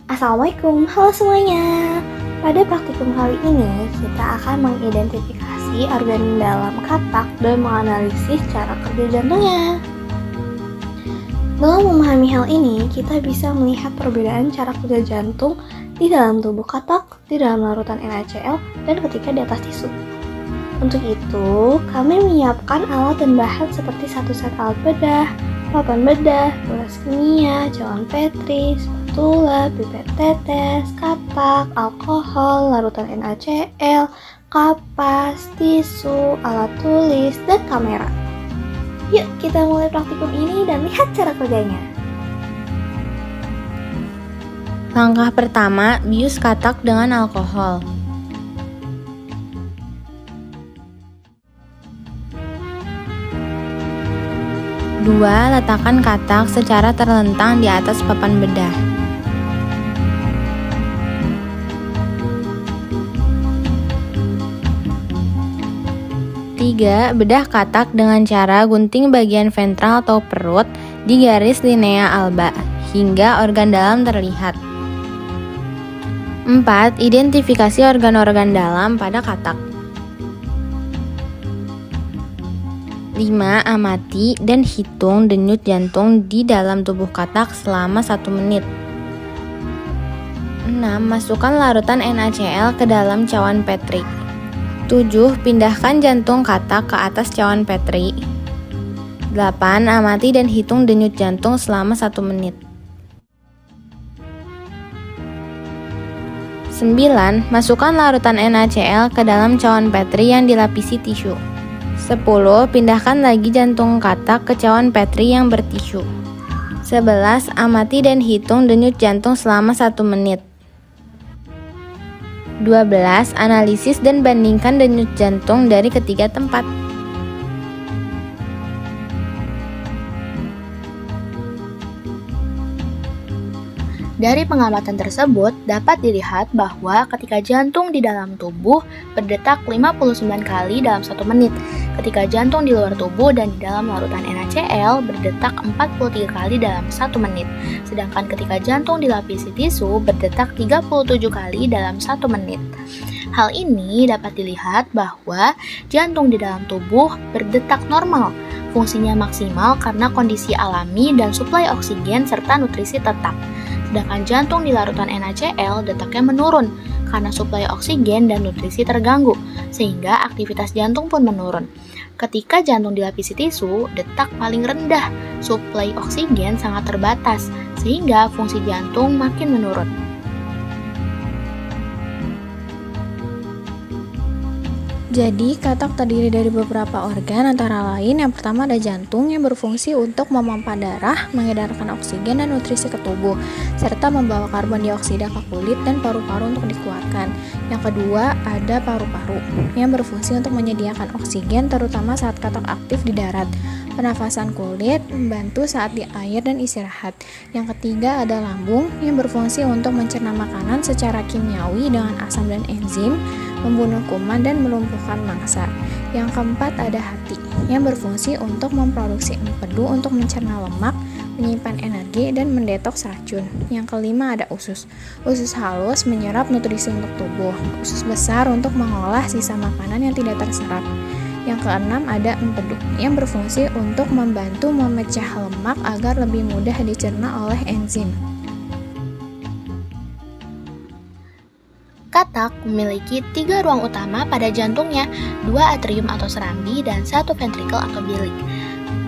Assalamualaikum, halo semuanya. Pada praktikum kali ini, kita akan mengidentifikasi organ dalam katak dan menganalisis cara kerja jantungnya. Dalam memahami hal ini, kita bisa melihat perbedaan cara kerja jantung di dalam tubuh katak, di dalam larutan NaCl, dan ketika di atas tisu. Untuk itu, kami menyiapkan alat dan bahan seperti satu set alat bedah, papan bedah, gelas kimia, cawan Petri, spatula, pipet tetes, katak, alkohol, larutan NaCl, kapas, tisu, alat tulis, dan kamera. Yuk kita mulai praktikum ini dan lihat cara kerjanya. Langkah pertama, bius katak dengan alkohol. Dua, letakkan katak secara terlentang di atas papan bedah. Tiga, bedah katak dengan cara gunting bagian ventral atau perut di garis linea alba hingga organ dalam terlihat. 4. Identifikasi organ-organ dalam pada katak. 5. Amati dan hitung denyut jantung di dalam tubuh katak selama 1 menit. 6. Masukkan larutan NaCl ke dalam cawan Petri. 7. Pindahkan jantung katak ke atas cawan Petri. 8. Amati dan hitung denyut jantung selama 1 menit. 9. Masukkan larutan NaCl ke dalam cawan Petri yang dilapisi tisu. 10. Pindahkan lagi jantung katak ke cawan Petri yang bertisu. 11. Amati dan hitung denyut jantung selama 1 menit. 12. Analisis dan bandingkan denyut jantung dari ketiga tempat. Dari pengamatan tersebut, dapat dilihat bahwa ketika jantung di dalam tubuh berdetak 59 kali dalam 1 menit, ketika jantung di luar tubuh dan di dalam larutan NaCl berdetak 43 kali dalam 1 menit, sedangkan ketika jantung dilapisi tisu berdetak 37 kali dalam 1 menit. Hal ini dapat dilihat bahwa jantung di dalam tubuh berdetak normal, fungsinya maksimal karena kondisi alami dan suplai oksigen serta nutrisi tetap. Sedangkan jantung di larutan NaCl detaknya menurun karena suplai oksigen dan nutrisi terganggu, sehingga aktivitas jantung pun menurun. Ketika jantung dilapisi tisu, detak paling rendah, suplai oksigen sangat terbatas, sehingga fungsi jantung makin menurun. Jadi, katak terdiri dari beberapa organ, antara lain yang pertama ada jantung yang berfungsi untuk memompa darah, mengedarkan oksigen dan nutrisi ke tubuh, serta membawa karbon dioksida ke kulit dan paru-paru untuk dikeluarkan. Yang kedua ada paru-paru yang berfungsi untuk menyediakan oksigen terutama saat katak aktif di darat. Pernafasan kulit membantu saat di air dan istirahat. Yang ketiga ada lambung yang berfungsi untuk mencerna makanan secara kimiawi dengan asam dan enzim, membunuh kuman dan melumpuhkan mangsa. Yang keempat ada hati yang berfungsi untuk memproduksi empedu untuk mencerna lemak, menyimpan energi dan mendetoks racun. Yang kelima ada usus. Usus halus menyerap nutrisi untuk tubuh. Usus besar untuk mengolah sisa makanan yang tidak terserap. Yang keenam ada empedu yang berfungsi untuk membantu memecah lemak agar lebih mudah dicerna oleh enzim. Katak memiliki 3 ruang utama pada jantungnya, 2 atrium atau serambi dan 1 ventrikel atau bilik.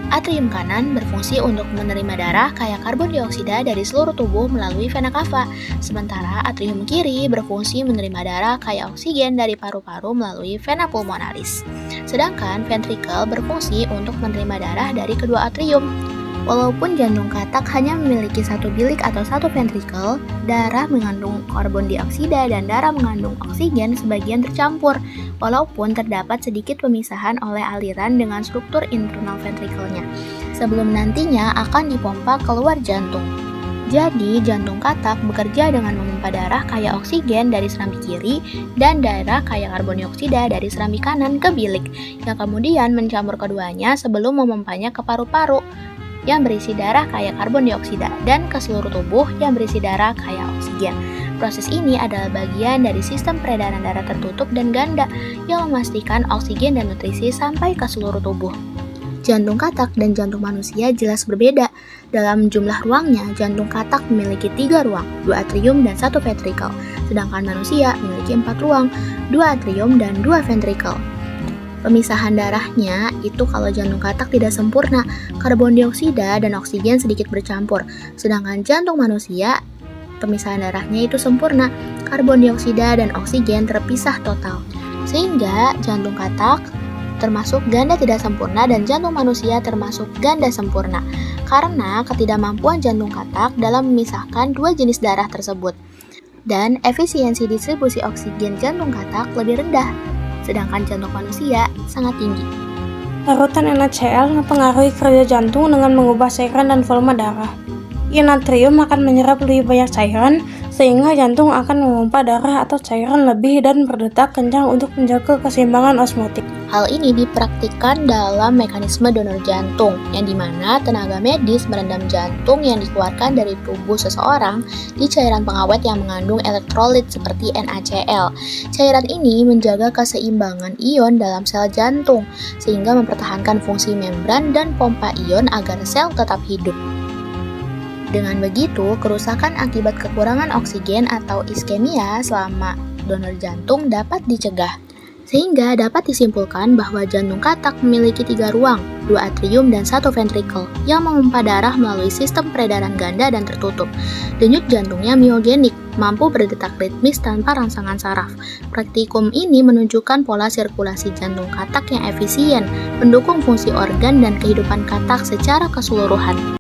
Atrium kanan berfungsi untuk menerima darah kaya karbon dioksida dari seluruh tubuh melalui vena cava, sementara atrium kiri berfungsi menerima darah kaya oksigen dari paru-paru melalui vena pulmonaris. Sedangkan ventrikel berfungsi untuk menerima darah dari kedua atrium. Walaupun jantung katak hanya memiliki 1 bilik atau 1 ventrikel, darah mengandung karbon dioksida dan darah mengandung oksigen sebagian tercampur, walaupun terdapat sedikit pemisahan oleh aliran dengan struktur internal ventrikelnya, sebelum nantinya akan dipompa keluar jantung. Jadi, jantung katak bekerja dengan memompa darah kaya oksigen dari serambi kiri dan darah kaya karbon dioksida dari serambi kanan ke bilik, yang kemudian mencampur keduanya sebelum memompanya ke paru-paru. yang berisi darah kaya karbon dioksida dan ke seluruh tubuh yang berisi darah kaya oksigen. Proses ini adalah bagian dari sistem peredaran darah tertutup dan ganda yang memastikan oksigen dan nutrisi sampai ke seluruh tubuh. Jantung katak dan jantung manusia jelas berbeda. Dalam jumlah ruangnya, jantung katak memiliki 3 ruang, 2 atrium dan 1 ventrikel, sedangkan manusia memiliki 4 ruang, 2 atrium dan 2 ventrikel. Pemisahan darahnya itu kalau jantung katak tidak sempurna, karbon dioksida dan oksigen sedikit bercampur, sedangkan jantung manusia pemisahan darahnya itu sempurna, karbon dioksida dan oksigen terpisah total. Sehingga jantung katak termasuk ganda tidak sempurna dan jantung manusia termasuk ganda sempurna karena ketidakmampuan jantung katak dalam memisahkan dua jenis darah tersebut. Dan efisiensi distribusi oksigen jantung katak lebih rendah, sedangkan jantung manusia sangat tinggi. Larutan NaCl mempengaruhi kerja jantung dengan mengubah cairan dan volume darah. Ion natrium akan menyerap lebih banyak cairan, sehingga jantung akan memompa darah atau cairan lebih dan berdetak kencang untuk menjaga keseimbangan osmotik. Hal ini dipraktikkan dalam mekanisme donor jantung, yang dimana tenaga medis merendam jantung yang dikeluarkan dari tubuh seseorang di cairan pengawet yang mengandung elektrolit seperti NaCl. Cairan ini menjaga keseimbangan ion dalam sel jantung, sehingga mempertahankan fungsi membran dan pompa ion agar sel tetap hidup. Dengan begitu, kerusakan akibat kekurangan oksigen atau iskemia selama donor jantung dapat dicegah. Sehingga dapat disimpulkan bahwa jantung katak memiliki 3 ruang, 2 atrium dan 1 ventrikel yang memompa darah melalui sistem peredaran ganda dan tertutup. Denyut jantungnya miogenik, mampu berdetak ritmis tanpa rangsangan saraf. Praktikum ini menunjukkan pola sirkulasi jantung katak yang efisien, mendukung fungsi organ dan kehidupan katak secara keseluruhan.